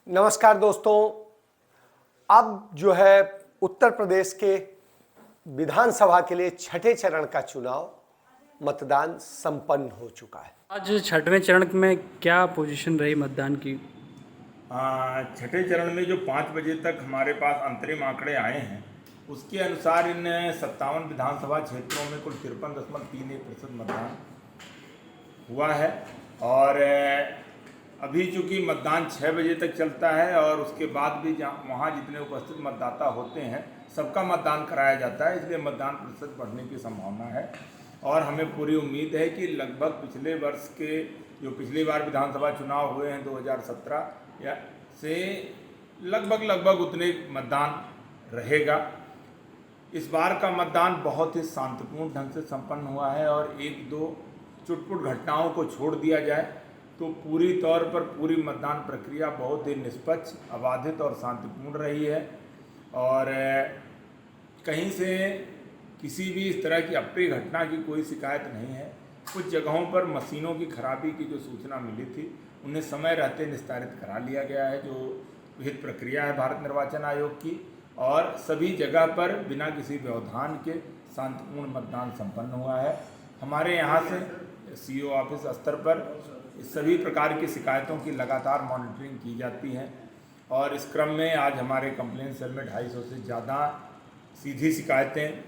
नमस्कार दोस्तों। अब जो है उत्तर प्रदेश के विधानसभा के लिए छठे चरण का चुनाव मतदान संपन्न हो चुका है। आज छठवें चरण में क्या पोजीशन रही मतदान की? छठे चरण में जो 5 बजे तक हमारे पास अंतरिम आंकड़े आए हैं उसके अनुसार इन 57 विधानसभा क्षेत्रों में कुल 53.31% मतदान हुआ है। और अभी चूँकि मतदान 6 बजे तक चलता है और उसके बाद भी वहाँ जितने उपस्थित मतदाता होते हैं सबका मतदान कराया जाता है, इसलिए मतदान प्रतिशत बढ़ने की संभावना है। और हमें पूरी उम्मीद है कि लगभग पिछले वर्ष के जो पिछली बार विधानसभा चुनाव हुए हैं 2017 या से लगभग उतने मतदान रहेगा। इस बार का मतदान बहुत ही शांतिपूर्ण ढंग से संपन्न हुआ है और एक दो चुटपुट घटनाओं को छोड़ दिया जाए तो पूरी तौर पर पूरी मतदान प्रक्रिया बहुत ही निष्पक्ष, अबाधित और शांतिपूर्ण रही है। और कहीं से किसी भी इस तरह की अप्रिय घटना की कोई शिकायत नहीं है। कुछ जगहों पर मशीनों की खराबी की जो सूचना मिली थी उन्हें समय रहते निस्तारित करा लिया गया है, जो विहित प्रक्रिया है भारत निर्वाचन आयोग की। और सभी जगह पर बिना किसी व्यवधान के शांतिपूर्ण मतदान संपन्न हुआ है। हमारे यहाँ से सीओ ऑफिस स्तर पर सभी प्रकार की शिकायतों की लगातार मॉनिटरिंग की जाती है और इस क्रम में आज हमारे कंप्लेंट सेल में 250 से ज़्यादा सीधी शिकायतें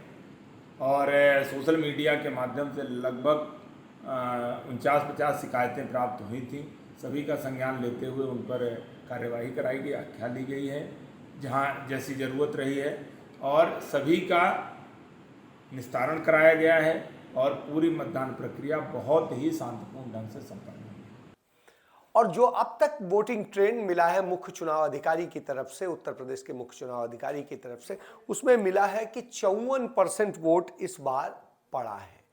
और सोशल मीडिया के माध्यम से लगभग 49-50 शिकायतें प्राप्त हुई थी। सभी का संज्ञान लेते हुए उन पर कार्यवाही कराई गई, आख्या ली गई है जहां जैसी ज़रूरत रही है और सभी का निस्तारण कराया गया है और पूरी मतदान प्रक्रिया बहुत ही शांतिपूर्ण ढंग से संपन्न हुई। और जो अब तक वोटिंग ट्रेंड मिला है मुख्य चुनाव अधिकारी की तरफ से, उत्तर प्रदेश के मुख्य चुनाव अधिकारी की तरफ से, उसमें मिला है कि 54% वोट इस बार पड़ा है।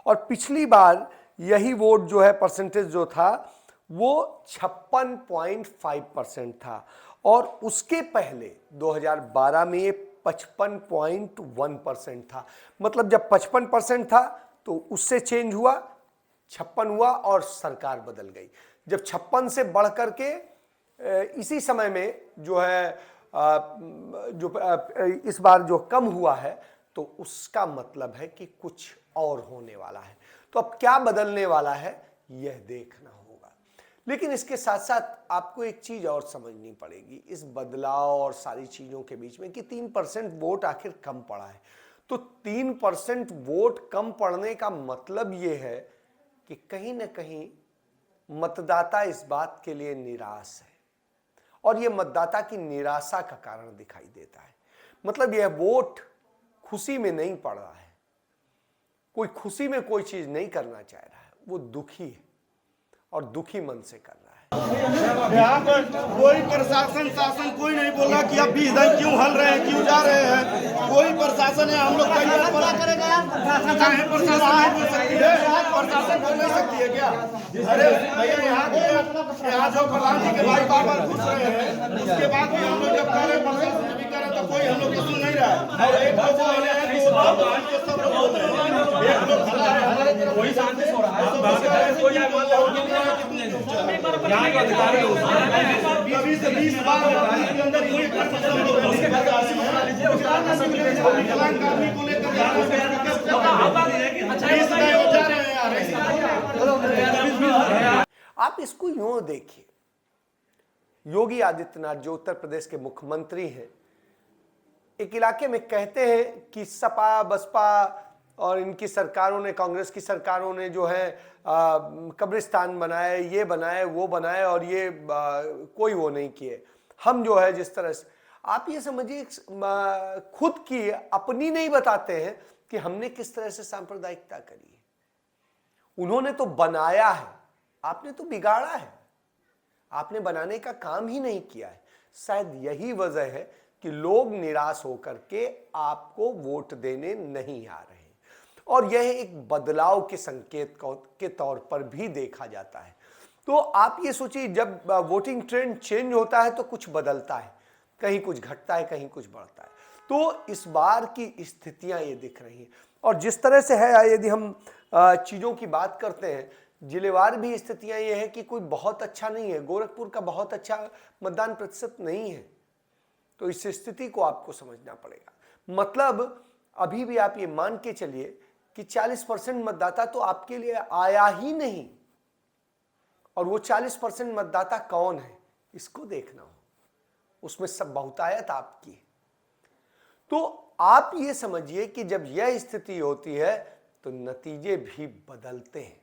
और पिछली बार यही वोट जो है परसेंटेज जो था वो 56.5% था और उसके पहले 2012 में ये 55.1% था। मतलब जब 55% था तो उससे चेंज हुआ, 56 हुआ और सरकार बदल गई। जब 56 से बढ़ करके इसी समय में जो है इस बार जो कम हुआ है तो उसका मतलब है कि कुछ और होने वाला है। तो अब क्या बदलने वाला है यह देखना होगा। लेकिन इसके साथ साथ आपको एक चीज और समझनी पड़ेगी इस बदलाव और सारी चीजों के बीच में कि 3% वोट आखिर कम पड़ा है। तो 3% वोट कम पड़ने का मतलब यह है कि कहीं ना कहीं मतदाता इस बात के लिए निराश है और यह मतदाता की निराशा का कारण दिखाई देता है। मतलब यह वोट खुशी में नहीं पड़ रहा है, कोई खुशी में कोई चीज नहीं करना चाह रहा है, वो दुखी है और दुखी मन से कर रहा है। यहाँ पर कोई प्रशासन शासन कोई नहीं बोला कि अब 20 दिन क्यों हल रहे हैं, क्यों जा रहे हैं। कोई प्रशासन है, हम लोग कई बार प्रशासन नहीं बोल सकती है, प्रशासन बोल नहीं सकती है क्या? अरे भैया यहाँ जो प्रधान जी के भाई बार बार घुस रहे हैं उसके बाद भी हम लोग जब कह रहे प्रशासन भी कह रहे तो कोई हम लोग की सुन नहीं रहा है। एक लोग बोले हैं तो सब लोग बोल रहे हैं, एक लोग कोई शांति हो रहा है आप इसको यूं देखिए, योगी आदित्यनाथ जो उत्तर प्रदेश के मुख्यमंत्री हैं एक इलाके में कहते हैं कि सपा बसपा और इनकी सरकारों ने, कांग्रेस की सरकारों ने जो है कब्रिस्तान बनाए, ये बनाए वो बनाए और ये कोई वो नहीं किए। हम जो है जिस तरह से, आप ये समझिए खुद की अपनी नहीं बताते हैं कि हमने किस तरह से सांप्रदायिकता करी है। उन्होंने तो बनाया है, आपने तो बिगाड़ा है, आपने बनाने का काम ही नहीं किया है। शायद यही वजह है कि लोग निराश होकर के आपको वोट देने नहीं आ रहे हैं और यह एक बदलाव के संकेत के तौर पर भी देखा जाता है। तो आप ये सोचिए जब वोटिंग ट्रेंड चेंज होता है तो कुछ बदलता है, कहीं कुछ घटता है, कहीं कुछ बढ़ता है। तो इस बार की स्थितियां ये दिख रही हैं और जिस तरह से है, यदि हम चीज़ों की बात करते हैं, जिलेवार भी स्थितियां ये है कि कोई बहुत अच्छा नहीं है, गोरखपुर का बहुत अच्छा मतदान प्रतिशत नहीं है। तो इस स्थिति को आपको समझना पड़ेगा। मतलब अभी भी आप ये मान के चलिए कि 40% मतदाता तो आपके लिए आया ही नहीं, और वो 40% मतदाता कौन है इसको देखना हो, उसमें सब बहुतायत आपकी है। तो आप ये समझिए कि जब यह स्थिति होती है तो नतीजे भी बदलते हैं।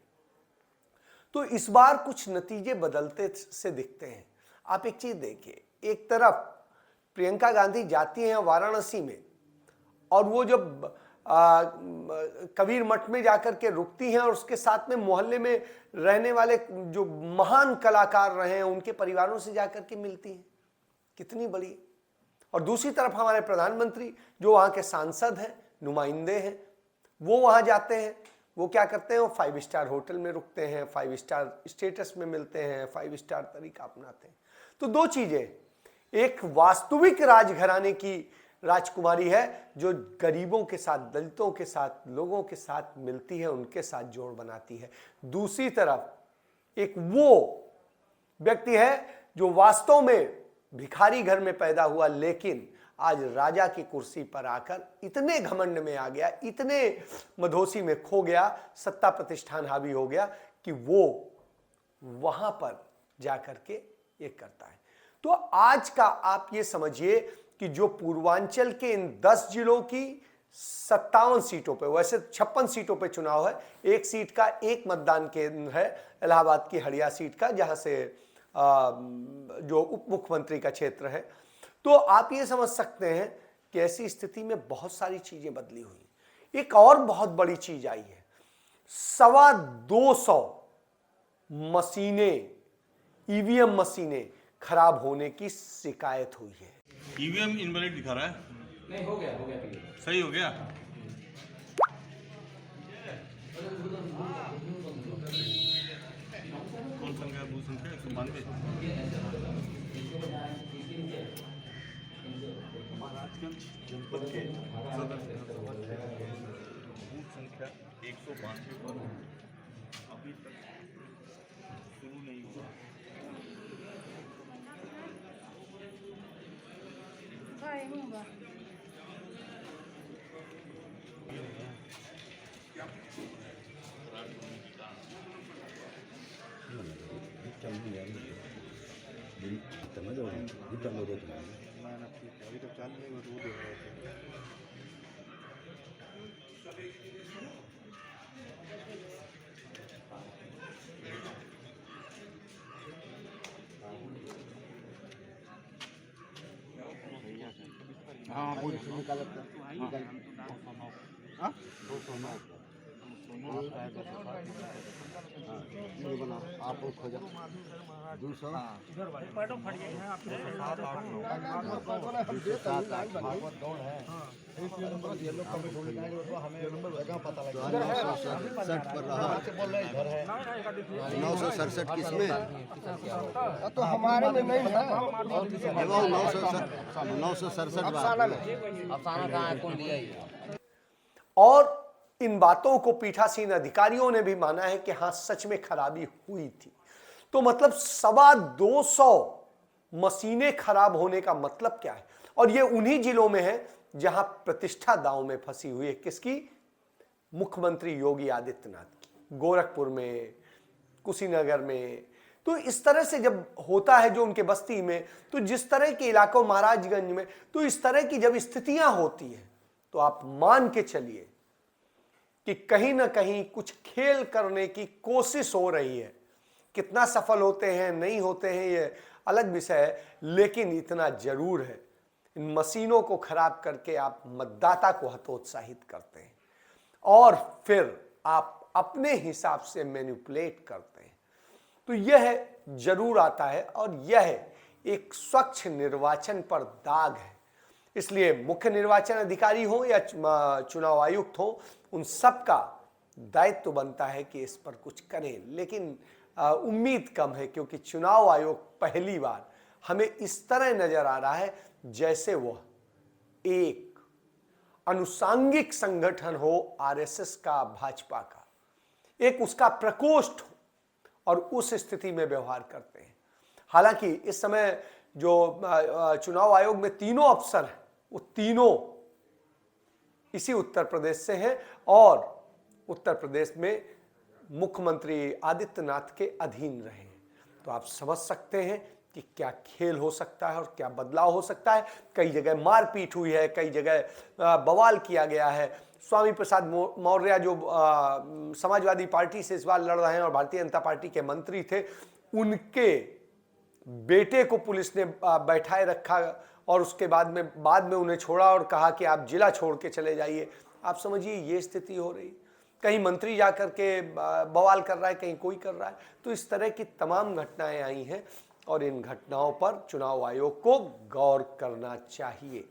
तो इस बार कुछ नतीजे बदलते से दिखते हैं। आप एक चीज देखिए, एक तरफ प्रियंका गांधी जाती हैं वाराणसी में, और वो जब कबीर मठ में जाकर के रुकती हैं और उसके साथ में मोहल्ले में रहने वाले जो महान कलाकार रहे हैं उनके परिवारों से जाकर के मिलती हैं, कितनी बड़ी। और दूसरी तरफ हमारे प्रधानमंत्री जो वहाँ के सांसद हैं, नुमाइंदे हैं, वो वहाँ जाते हैं, वो क्या करते हैं, वो 5 स्टार होटल में रुकते हैं, 5 स्टार स्टेटस में मिलते हैं, 5 स्टार तरीका अपनाते हैं। तो दो चीजें, एक वास्तविक राजघराने की राजकुमारी है जो गरीबों के साथ, दलितों के साथ, लोगों के साथ मिलती है, उनके साथ जोड़ बनाती है। दूसरी तरफ एक वो व्यक्ति है जो वास्तव में भिखारी घर में पैदा हुआ, लेकिन आज राजा की कुर्सी पर आकर इतने घमंड में आ गया, इतने मधोसी में खो गया, सत्ता प्रतिष्ठान हावी हो गया कि वो वहां पर जाकर के ये करता है। तो आज का आप ये समझिए कि जो पूर्वांचल के इन 10 जिलों की 57 सीटों पे, वैसे 56 सीटों पे चुनाव है, एक सीट का एक मतदान केंद्र है इलाहाबाद की हड़िया सीट का, जहां से जो उप मुख्यमंत्री का क्षेत्र है। तो आप ये समझ सकते हैं कि ऐसी स्थिति में बहुत सारी चीजें बदली हुई। एक और बहुत बड़ी चीज आई है, 225 मशीनें, ईवीएम मशीनें खराब होने की शिकायत हुई है। ईवीएम इनवैलिड दिखा रहा है। नहीं, हो गया सही हो गया। कौन संख्या है? बूथ संख्या 192। महाराजगंज जनपद के बूथ संख्या 192 पर अभी तक शुरू नहीं हुआ। किसमें? तो हमारे में नहीं है। 967 अफसाना कहाँ है, कौन दिया ये? और इन बातों को पीठासीन अधिकारियों ने भी माना है कि हाँ सच में खराबी हुई थी। तो मतलब 225 मशीनें खराब होने का मतलब क्या है? और ये उन्हीं जिलों में है जहां प्रतिष्ठा दांव में फंसी हुई है। किसकी? मुख्यमंत्री योगी आदित्यनाथ की। गोरखपुर में, कुशीनगर में। तो इस तरह से जब होता है जो उनके बस्ती में, तो जिस तरह के इलाकों, महाराजगंज में, तो इस तरह की जब स्थितियां होती हैं तो आप मान के चलिए कि कहीं ना कहीं कुछ खेल करने की कोशिश हो रही है। कितना सफल होते हैं, नहीं होते हैं, ये अलग विषय है, लेकिन इतना जरूर है, इन मशीनों को खराब करके आप मतदाता को हतोत्साहित करते हैं और फिर आप अपने हिसाब से मैनिपुलेट करते हैं। तो यह जरूर आता है और यह एक स्वच्छ निर्वाचन पर दाग है। इसलिए मुख्य निर्वाचन अधिकारी हो या चुनाव आयुक्त हो, उन सब का दायित्व बनता है कि इस पर कुछ करें। लेकिन उम्मीद कम है, क्योंकि चुनाव आयोग पहली बार हमें इस तरह नजर आ रहा है जैसे वह एक अनुसांगिक संगठन हो, आरएसएस का, भाजपा का। एक उसका प्रकोष्ठ हो और उस स्थिति में व्यवहार करते हैं। हालांकि इस समय जो चुनाव आयोग में तीनों अफसर हैं वो तीनों इसी उत्तर प्रदेश से हैं और उत्तर प्रदेश में मुख्यमंत्री आदित्यनाथ के अधीन रहे हैं। तो आप समझ सकते हैं कि क्या खेल हो सकता है और क्या बदलाव हो सकता है। कई जगह मारपीट हुई है, कई जगह बवाल किया गया है। स्वामी प्रसाद मौर्य जो समाजवादी पार्टी से इस बार लड़ रहे हैं और भारतीय जनता पार्टी के मंत्री थे, उनके बेटे को पुलिस ने बैठाए रखा और उसके बाद में उन्हें छोड़ा और कहा कि आप जिला छोड़ के चले जाइए। आप समझिए ये स्थिति हो रही। कहीं मंत्री जाकर के बवाल कर रहा है, कहीं कोई कर रहा है। तो इस तरह की तमाम घटनाएं आई हैं और इन घटनाओं पर चुनाव आयोग को गौर करना चाहिए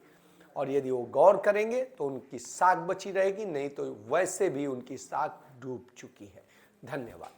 और यदि वो गौर करेंगे तो उनकी साख बची रहेगी, नहीं तो वैसे भी उनकी साख डूब चुकी है। धन्यवाद।